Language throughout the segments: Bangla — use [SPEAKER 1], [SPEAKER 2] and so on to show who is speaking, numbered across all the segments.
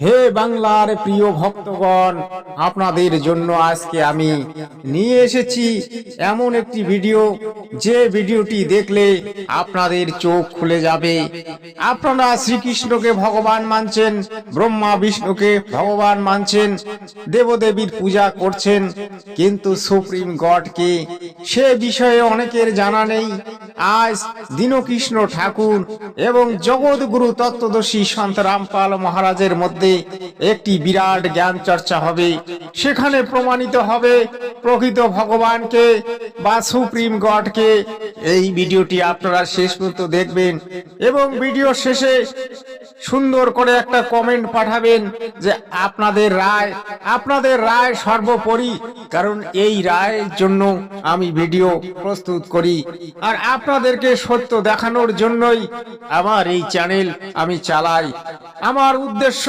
[SPEAKER 1] হে বাংলার প্রিয় ভক্তগণ, আপনাদের জন্য আজকে আমি নিয়ে এসেছি এমন একটি ভিডিও, যে ভিডিওটি দেখলে আপনাদের চোখ খুলে যাবে। আপনারা শ্রীকৃষ্ণকে ভগবান মানছেন, ব্রহ্মা বিষ্ণুকে ভগবান মানছেন, দেবদেবীর পূজা করছেন, কিন্তু সুপ্রিম গডকে সে বিষয়ে অনেকের জানা নেই। আজ দীনকৃষ্ণ ঠাকুর এবং জগৎগুরু তত্ত্বদর্শী সন্ত রামপাল মহারাজের মধ্যে একটি বিরাট জ্ঞান চর্চা হবে। সেখানে প্রমাণিত হবে প্রকৃত ভগবানকে বা সুপ্রিম গডকে। এই ভিডিওটি আপনারা শেষ পর্যন্ত দেখবেন এবং ভিডিও শেষে সুন্দর করে একটা কমেন্ট পাঠাবেন যে আপনাদের রায় সর্বোপরি, কারণ এই রায়ের জন্য আমি ভিডিও প্রস্তুত করি আর আপনাদেরকে সত্য দেখানোর জন্যই আমার এই চ্যানেল আমি চালাই। আমার উদ্দেশ্য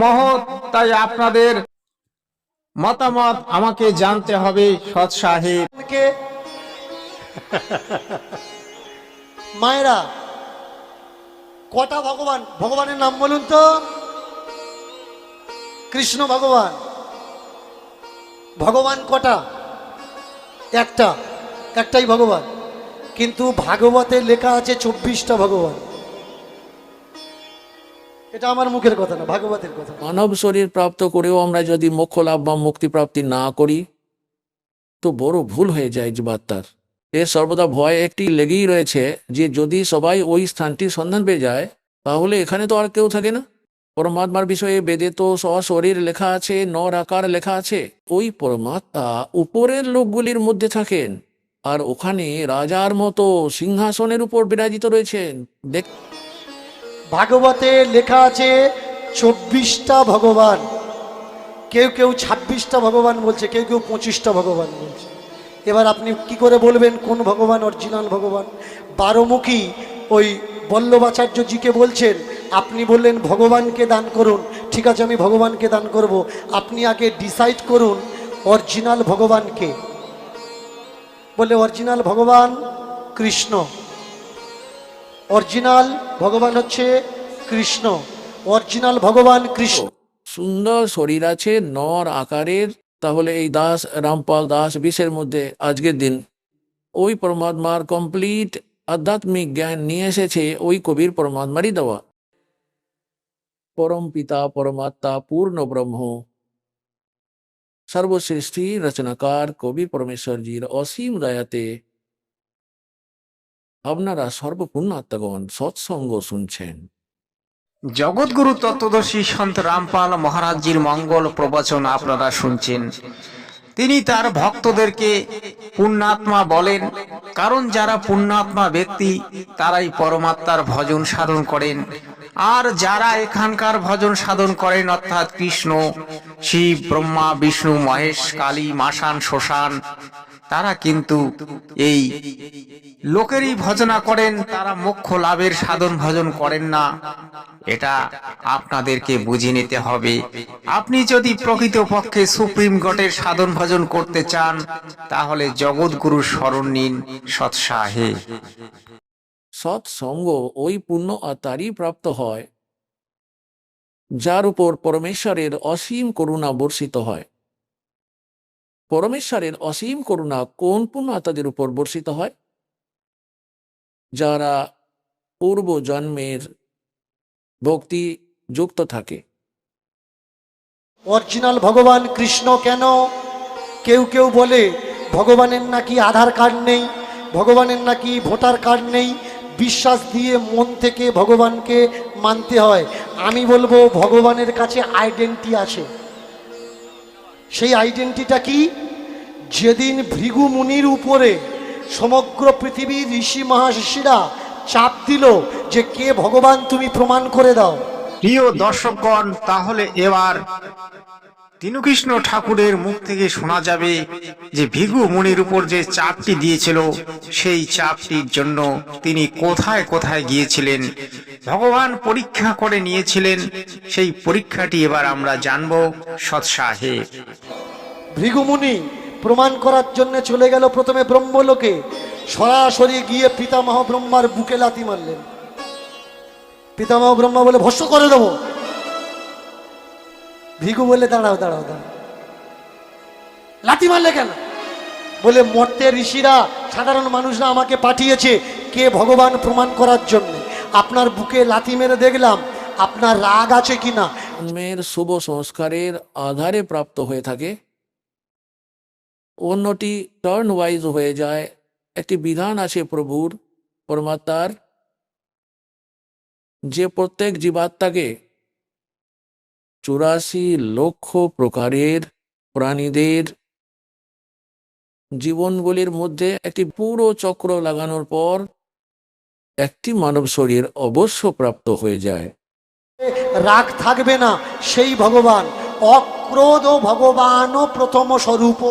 [SPEAKER 1] মহৎ, তাই আপনাদের মতামত আমাকে জানতে হবে। সৎ সাহেব
[SPEAKER 2] মায়েরা, কটা ভগবান? ভগবানের নাম বলুন তো। কৃষ্ণ ভগবান। ভগবান কটা? একটাই ভগবান। কিন্তু ভাগবতে লেখা আছে 24টা ভগবান। এটা আমার মুখের কথা না, ভাগবতের কথা।
[SPEAKER 3] মানব শরীর প্রাপ্ত করেও আমরা যদি মোক্ষ লাভ বা মুক্তি প্রাপ্তি না করি তো বড় ভুল হয়ে যায় জীবাত্মার। এর সর্বদা ভয় একটি লেগেই রয়েছে যে যদি সবাই ওই স্থানটির সন্ধান পেয়ে যায় তাহলে এখানে তো আর কেউ থাকে না। পরমাত্মার বিষয়ে বেদে তো সশরীর লেখা আছে, নর আকার লেখা আছে। ওই পরমাত্মা উপরের লোকগুলির মধ্যে থাকেন আর ওখানে রাজার মতো সিংহাসনের উপর বিরাজিত রয়েছেন।
[SPEAKER 2] ভাগবতে লেখা আছে 24টা ভগবান। কেউ কেউ 26টা ভগবান বলছে, কেউ কেউ 25টা ভগবান বলছে। এবার আপনি কি করে বলবেন কোন ভগবান অরিজিনাল ভগবান? বারোমুখী ওই বল্লভাচার্যজিকে বলছেন, আপনি বললেন ভগবানকে দান করুন, ঠিক আছে আমি ভগবানকে দান করব, আপনি আগে ডিসাইড করুন অরিজিনাল ভগবানকে। বলে অরিজিনাল ভগবান কৃষ্ণ, অরিজিনাল ভগবান হচ্ছে কৃষ্ণ, অরিজিনাল ভগবান কৃষ্ণ।
[SPEAKER 3] সুন্দর শরীর আছে নর আকারের, তাহলে এই দাস রামপাল দাস বিশের মধ্যে আজকের দিন ওই পরমাত্মার কমপ্লিট আধ্যাত্মিক জ্ঞান নিয়ে এসেছে ওই কবির পরমাত্মারই দেওয়া। পরম পিতা পরমাত্মা পূর্ণ ব্রহ্ম সর্বসৃষ্টি রচনাকার কবি পরমেশ্বরজির অসীম দয়াতে আপনারা সর্বপুণ্যাত্মাগণ সৎসঙ্গ শুনছেন।
[SPEAKER 1] জগৎগুরু তত্ত্বদর্শী সন্ত রামপাল মহারাজজির মঙ্গল প্রবচন আপনারা শুনছেন। তিনি তার ভক্তদেরকে পুণ্যাত্মা বলেন, কারণ যারা পুণ্যাত্মা ব্যক্তি তারাই পরমাত্মার ভজন সাধন করেন। আর যারা এখানকার ভজন সাধন করেন অর্থাৎ কৃষ্ণ, শিব, ব্রহ্মা, বিষ্ণু, মহেশ, কালী, মাসান, শ্মশান, তারা কিন্তু এই লোকেরই ভজনা করেন, তারা মোক্ষ লাভের সাধন ভজন করেন না। এটা আপনাদেরকে বুঝে নিতে হবে। আপনি যদি প্রকৃতপক্ষে সুপ্রিম গডের সাধন ভজন করতে চান তাহলে জগৎগুরুর শরণ নিন সৎ সাহেব।
[SPEAKER 3] সৎসঙ্গ ওই পুণ্য আত্মারই প্রাপ্ত হয় যার উপর পরমেশ্বরের অসীম করুণা বর্ষিত হয়। পরমেশ্বরের অসীম করুণা কোন পুণ্য আত্মাদের উপর বর্ষিত হয়? যারা পূর্ব জন্মের ভক্তি যুক্ত থাকে।
[SPEAKER 2] অরিজিনাল ভগবান কৃষ্ণ কেন? কেউ কেউ বলে ভগবানের নাকি আধার কার্ড নেই, ভগবানের নাকি ভোটার কার্ড নেই, বিশ্বাস দিয়ে মন থেকে ভগবানকে মানতে হয়। আমি বলবো ভগবানের কাছে আইডেন্টি আছে। সেই আইডেন্টিটা কি? যেদিন ভৃগু মুনির উপরে সমগ্র পৃথিবীর ঋষি মহাশিরা চাপ দিল যে কে ভগবান তুমি প্রমাণ করে দাও।
[SPEAKER 1] প্রিয় দর্শকগণ, তাহলে এবার দীনকৃষ্ণ ঠাকুরের মুখ থেকে শোনা যাবে যে ভৃগু মুনির উপর যে চাপটি দিয়েছিল সেই চাপটির জন্য তিনি কোথায় কোথায় গিয়েছিলেন, ভগবান পরীক্ষা করে নিয়েছিলেন। সেই পরীক্ষাটি এবার আমরা জানব সৎ সাহেব।
[SPEAKER 2] ভৃগু মুনি প্রমাণ করার জন্য চলে গেল প্রথমে ব্রহ্মলোকে। সরাসরি গিয়ে পিতামহ ব্রহ্মার বুকে লাথি মারলেন। পিতামহ ব্রহ্মা বলে ভস্ম করে দেবো। ভিগু বলে দাঁড়াও দাঁড়াও দাঁড়াও, লাথি মারলে কেন? বলে মর্তের ঋষিরা, সাধারণ মানুষরা আমাকে পাঠিয়েছে কে ভগবান প্রমাণ করার জন্য। আপনার বুকে লাথি মেরে দেখলাম আপনার রাগ আছে কিনা।
[SPEAKER 3] জন্মের শুভ সংস্কারের আধারে প্রাপ্ত হয়ে থাকে, অন্যটি টার্ন ওয়াইজ হয়ে যায়। একটি বিধান আছে প্রভুর, পরমাত্মার, যে প্রত্যেক জীবাত্মাকে 84 লক্ষ প্রকারের প্রাণীদের জীবনগুলির মধ্যে একটি পুরো চক্র লাগানোর পর একটি মানব শরীর অবশ্য প্রাপ্ত হয়ে যায়।
[SPEAKER 2] রাগ থাকবে না সেই ভগবান। অক্রোধ ভগবান প্রথম স্বরূপ,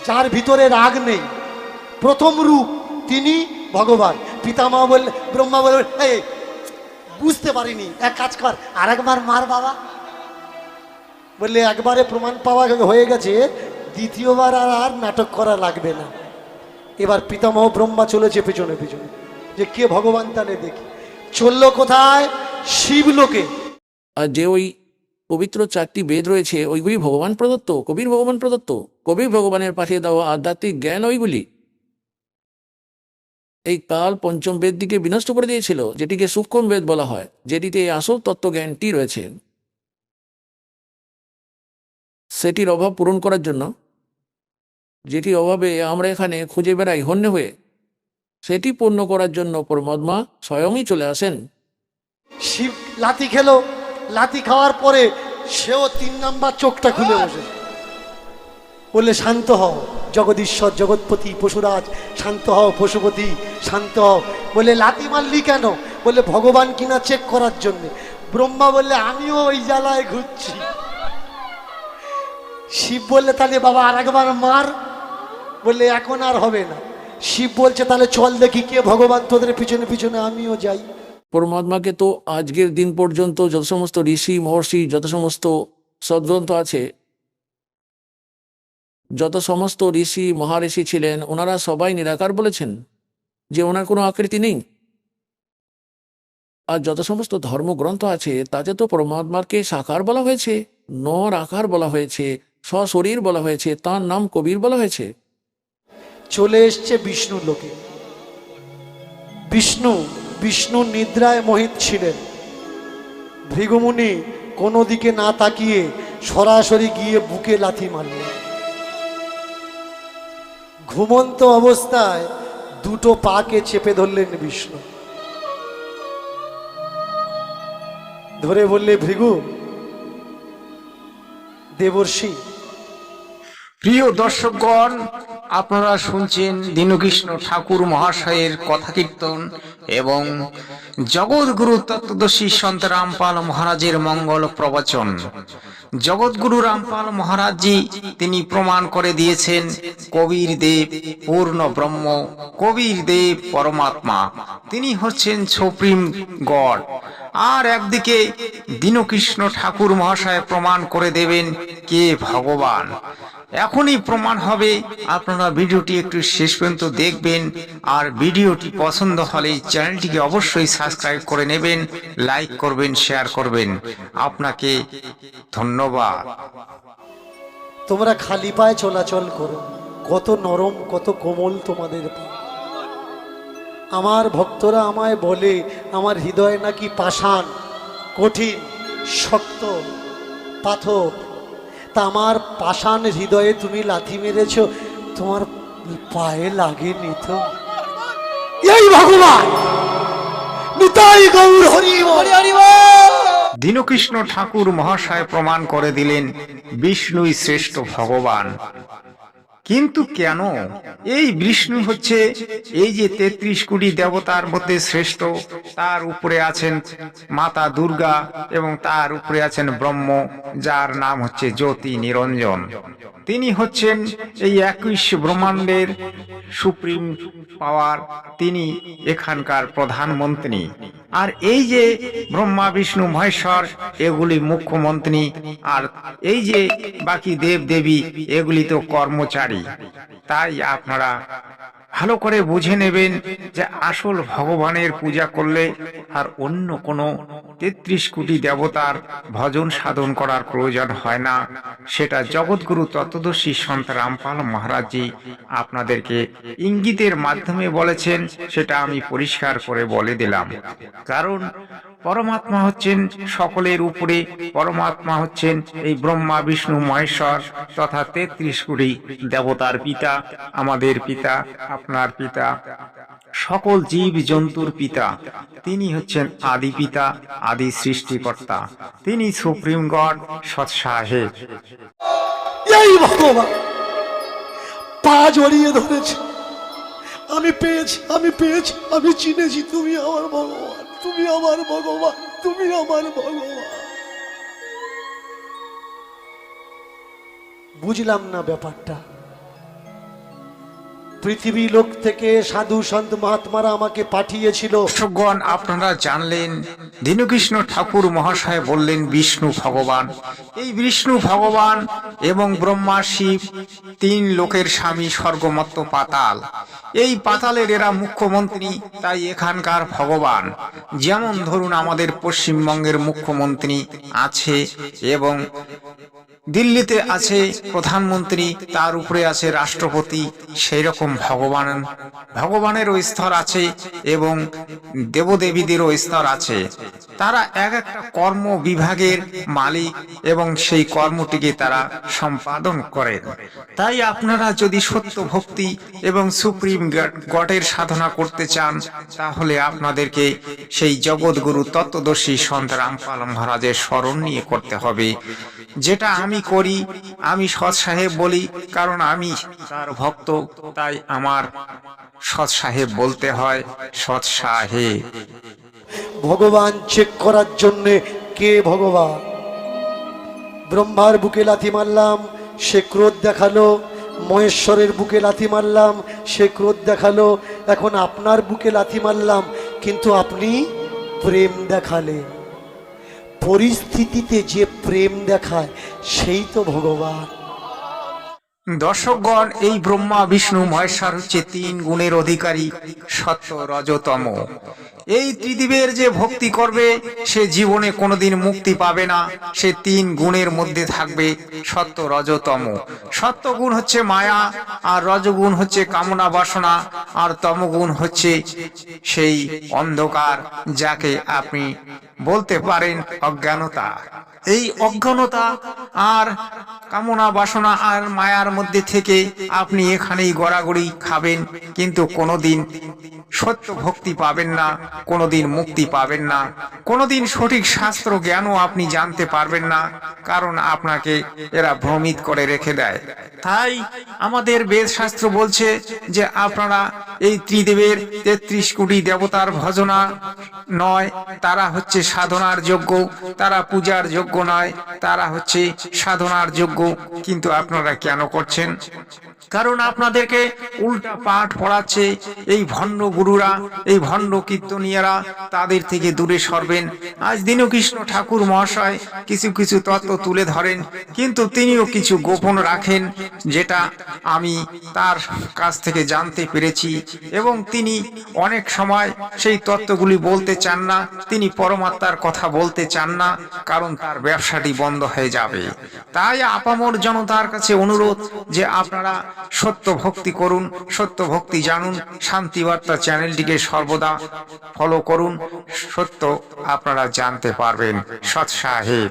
[SPEAKER 2] যার ভিতরে রাগ নেই, প্রথম রূপ তিনি ভগবান। পিতামহ বললে, ব্রহ্মা বললেন, এই বুঝতে পারিনি, এক কাজ কর আর একবার মার বাবা। বললে একবারে প্রমাণ পাওয়া হয়ে গেছে, দ্বিতীয়বার আর নাটক করা লাগবে না। এবার পিতামহ ব্রহ্মা চলেছে পেছনে পেছনে, যে কে ভগবান তাহলে দেখি। চলল কোথায়? শিবলোকে।
[SPEAKER 3] আর যে ওই পবিত্র 4টি বেদ রয়েছে, ওইগুলি ভগবান প্রদত্ত, কবির ভগবান প্রদত্ত, কবির ভগবানের পাঠিয়ে দেওয়া আধ্যাত্মিক জ্ঞান ওইগুলি। এই কাল পঞ্চম বেদ দিকে বিনষ্ট করে দিয়েছিল, যেটিকে সূক্ষ্ম বেদ বলা হয়, যেটিতে এই আসল তত্ত্বজ্ঞানটি রয়েছে। সেটির অভাব পূরণ করার জন্য, যেটি অভাবে আমরা এখানে খুঁজে বেড়াই হন্য হয়ে, সেটি পূর্ণ করার জন্য পরমাত্মা স্বয়ংই চলে আসেন।
[SPEAKER 2] শিব লাথি খেলো, লাথি খাওয়ার পরে সেও 3 নাম্বার চোখটা খুলে বসে বললে, শান্ত হও জগদীশ্বর জগৎপতি পশুরাজ, শান্ত হও পশুপতি, শান্ত হও। বলে লাথি মারলি কেন? বলে ভগবান কিনা চেক করার জন্য। ব্রহ্মা বললে, আমিও ওই জ্বালায় ঘুরছি। শিব বললে, তাহলে বাবা আর একবার মার। বললে এখন আর হবে না। শিব বলছে, তাহলে চল দেখি কে ভগবান, তোদের পিছনে পিছনে আমিও যাই।
[SPEAKER 3] পরমাত্মাকে তো আজকের দিন পর্যন্ত যত সমস্ত ঋষি মহর্ষি, যত সমস্ত সদ্গ্রন্থ আছে, যত সমস্ত ঋষি মহাঋষি ছিলেন, ওনারা সবাই নিরাকার বলেছেন, যে ওনার কোনো আকৃতি নেই। আর যত সমস্ত ধর্মগ্রন্থ আছে তাতে তো পরমাত্মাকে সাকার বলা হয়েছে, নর আকার বলা হয়েছে, সশরীর বলা হয়েছে, তার নাম কবির বলা হয়েছে।
[SPEAKER 2] চলে এসছে বিষ্ণু লোকে। বিষ্ণু নিদ্রায় মোহিত ছিলেন। ভৃগুমুনি কোনো দিকে না তাকিয়ে সরাসরি গিয়ে বুকে লাথি মারলেন। ঘুমন্ত অবস্থায় দুটো পাকে চেপে ধরলেন বিষ্ণু, ধরে বললে, ভৃগু দেবর্ষি।
[SPEAKER 1] প্রিয় দর্শকগণ, আপনারা শুনছেন দীনকৃষ্ণ ঠাকুর মহাশয়ের কথা কীর্তন এবং জগৎগুরু তত্ত্বদর্শী সন্ত রামপাল মহারাজের মঙ্গল প্রবচন। জগৎগুরু রামপাল মহারাজজি তিনি প্রমাণ করে দিয়েছেন কবির দেব পূর্ণ ব্রহ্ম, কবির দেব পরমাত্মা, তিনি হচ্ছেন সুপ্রিম গড। আর একদিকে দীনকৃষ্ণ ঠাকুর মহাশয় প্রমাণ করে দেবেন কে ভগবান। এখনই প্রমাণ হবে। আপনারা ভিডিওটি একটু শেষ পর্যন্ত দেখবেন, আর ভিডিওটি পছন্দ হলে চ্যানেলটিকে অবশ্যই সাবস্ক্রাইব করে নেবেন, লাইক করবেন, শেয়ার করবেন। আপনাকে ধন্যবাদ।
[SPEAKER 2] তোমরা খালি পায়ে চলাচল করো, কত নরম কত কোমল তোমাদের পা। আমার ভক্তরা আমায় বলে আমার হৃদয় নাকি পাষাণ, কঠিন, শক্ত পাথর। তা আমার পাষাণ হৃদয়ে তুমি লাথি মেরেছ, তোমার পায়ে লাগেনি তো? এই ভগবান নিতাই গৌর হরি হরি।
[SPEAKER 1] দীনকৃষ্ণ ঠাকুর মহাশয় প্রমাণ করে দিলেন বিষ্ণুই শ্রেষ্ঠ ভগবান। কিন্তু কেন? এই বিষ্ণু হচ্ছে এই যে 33 কোটি দেবতার মধ্যে শ্রেষ্ঠ। তার উপরে আছেন মাতা দুর্গা এবং তার উপরে আছেন ব্রহ্ম, যার নাম হচ্ছে জ্যোতি নিরঞ্জন। তিনি হচ্ছেন এই 21 ব্রহ্মাণ্ডের সুপ্রিম পাওয়ার, তিনি এখানকার প্রধানমন্ত্রী। আর এই যে ব্রহ্মা বিষ্ণু মহেশ্বর এগুলি মুখ্যমন্ত্রী, আর এই যে বাকি দেব দেবী এগুলি তো কর্মচারী। তাই আপনারা ভালো করে বুঝে নেবেন যে আসল ভগবানের পূজা করলে আর অন্য কোনো ৩৩ কোটি দেবতার ভজন সাধন করার প্রয়োজন হয় না। সেটা জগৎগুরু তত্ত্বদর্শী সন্ত রামপাল মহারাজজি আপনাদেরকে ইঙ্গিতের মাধ্যমে বলেছেন, সেটা আমি পরিষ্কার করে বলে দিলাম। কারণ পরমাত্মা হচ্ছেন সকলের উপরে, পরমাত্মা হচ্ছেন এই ব্রহ্মা বিষ্ণু মহেশ্বর তথা ৩৩ কোটি দেবতার পিতা, আমাদের পিতা, আপনার পিতা, সকল জীব জন্তুর পিতা। তিনি হচ্ছেন আদি পিতা, আদি সৃষ্টিকর্তা, তিনি সুপ্রিম গড সৎসাহেব।
[SPEAKER 2] এই ভগবান পা জড়িয়ে ধরেছে, আমি পেয়েছি, আমি পেয়েছি, আমি চিনেছি তুমি আমার ভগবান, তুমি আমার ভগবান, তুমি আমার ভগবান। বুঝলাম না ব্যাপারটা। পৃথিবী লোক থেকে সাধু সন্ত মহাত্মারা আমাকে পাঠিয়েছিল।
[SPEAKER 1] দর্শকগণ, আপনারা জানলেন দীনকৃষ্ণ ঠাকুর মহাশয় বললেন বিষ্ণু ভগবান। এই বিষ্ণু ভগবান এবং ব্রহ্মা শিব ৩ লোকের স্বামী, স্বর্গমত্ত পাতাল। এই পাতালের এরা মুখ্যমন্ত্রী, তাই এখানকার ভগবান। যেমন ধরুন আমাদের পশ্চিমবঙ্গের মুখ্যমন্ত্রী আছে এবং দিল্লিতে আছে প্রধানমন্ত্রী, তার উপরে আছে রাষ্ট্রপতি, সেই রকম ভগবানেরও স্তর আছে এবং দেবদেবীদেরও স্তর আছে। তারা এক একটা কর্ম বিভাগের মালিক এবং সেই কর্মটিকে তারা সম্পাদন করেন। তাই আপনারা যদি সত্য ভক্তি এবং সুপ্রিম গডের সাধনা করতে চান, তাহলে আপনাদেরকে সেই জগৎগুরু তত্ত্বদর্শী সন্ত রামপাল মহারাজের স্মরণ নিয়ে করতে হবে। যেটা আমি করি, আমি সৎ সাহেব বলি, কারণ আমি তার ভক্ত, তাই আমার সৎ সাহেব বলতে হয় সৎ সাহেব।
[SPEAKER 2] ভগবান চেক করার জন্যে কে ভগবান? ব্রহ্মার বুকে লাথি মারলাম, সে ক্রোধ দেখালো। মহেশ্বরের বুকে লাথি মারলাম, সে ক্রোধ দেখালো। এখন আপনার বুকে লাথি মারলাম, কিন্তু আপনি প্রেম দেখালেন। পরিস্থিতিতে যে প্রেম দেখায় সেই তো ভগবান।
[SPEAKER 1] দর্শকগণ, এই ব্রহ্মা বিষ্ণু মহেশ্বর হচ্ছে ৩ গুণের অধিকারী, সত্য রজ তম। এই ত্রিদেবের যে ভক্তি করবে সে জীবনে কোনোদিন মুক্তি পাবে না। সে ৩ গুণের মধ্যে থাকবে, সত্য রজ তম। সত্য গুণ হচ্ছে মায়া, আর রজগুণ হচ্ছে কামনা বাসনা, আর তমগুণ হচ্ছে সেই অন্ধকার, যাকে আপনি বলতে পারেন অজ্ঞানতা। এই অজ্ঞানতা আর কামনা বাসনা আর মায়ার মধ্যে থেকে আপনি এখানেই গড়াগড়ি খাবেন, কিন্তু কোনোদিন সত্য ভক্তি পাবেন না, কোনোদিন মুক্তি পাবেন না, কোনোদিন সঠিক শাস্ত্র জ্ঞানও আপনি জানতে পারবেন না, কারণ আপনাকে এরা ভ্রমিত করে রেখে দেয়। তাই আমাদের বেদ শাস্ত্র বলছে যে আপনারা এই ত্রিদেবের ৩৩ কোটি দেবতার ভজনা নয়, তারা হচ্ছে সাধনার যোগ্য, তারা পূজার যোগ্য নয়, তারা হচ্ছে সাধনার যোগ্য। কিন্তু আপনারা কেন করছেন? কারণ আপনাদেরকে উল্টা পাঠ পড়াচ্ছে এই ভণ্ড গুরুরা, এই ভণ্ড কীর্তনীয়রা। তাদের থেকে দূরে সরবেন। আজ দীনকৃষ্ণ ঠাকুর মহাশয় কিছু কিছু তত্ত্ব তুলে ধরেন, কিন্তু তিনিও কিছু গোপন রাখেন, যেটা আমি তার কাছ থেকে জানতে পেরেছি। এবং তিনি অনেক সময় সেই তত্ত্বগুলি বলতে চান না, তিনি পরমাত্মার কথা বলতে চান না, কারণ তার ব্যবসাটি বন্ধ হয়ে যাবে। তাই আপামর জনতার কাছে অনুরোধ যে আপনারা সত্য ভক্তি করুন, সত্য ভক্তি জানুন। শান্তিবার্তা চ্যানেলটিকে সর্বদা ফলো করুন, সত্য আপনারা জানতে পারবেন। সৎ সাহেব।